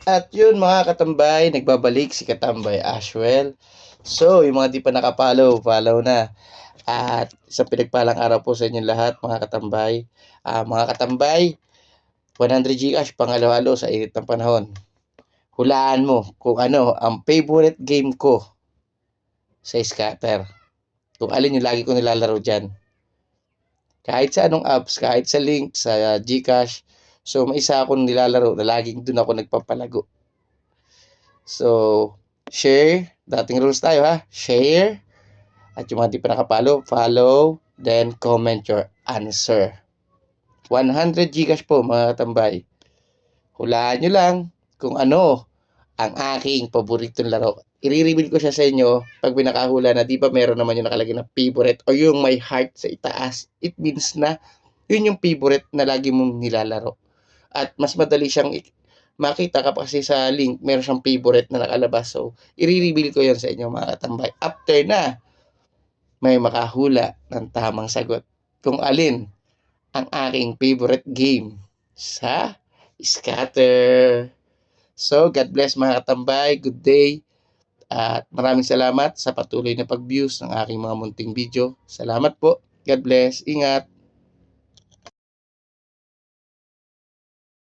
At yun mga katambay, nagbabalik si Katambay Ashwell. So, yung mga di pa nakapollow, follow na. At isang pinagpalang araw po sa inyo lahat mga katambay. Mga katambay, 100 Gcash pangalo-halo sa init ng panahon. Hulaan mo kung ano ang favorite game ko sa scatter. Kung alin yung lagi ko nilalaro dyan. Kahit sa anong apps, kahit sa link, sa Gcash. So, may isa akong nilalaro na laging doon ako nagpapalago. So, share. Dating rules tayo ha. Share. At yung mga di pa nakapalo, follow. Then, comment your answer. 100 Gcash po mga katambay. Hulaan nyo lang kung ano ang aking paboritong laro. I-reveal ko siya sa inyo pag binakahula na di ba meron naman yung nakalagay na favorite o yung may heart sa itaas. It means na yun yung favorite na lagi mong nilalaro. At mas madali siyang makita kapag kasi sa link meron siyang favorite na nakalabas. So, i-reveal ko yan sa inyo mga katambay. After na may makahula ng tamang sagot kung alin ang aking favorite game sa scatter. So, God bless mga katambay. Good day. At maraming salamat sa patuloy na pag-views ng aking mga munting video. Salamat po. God bless. Ingat.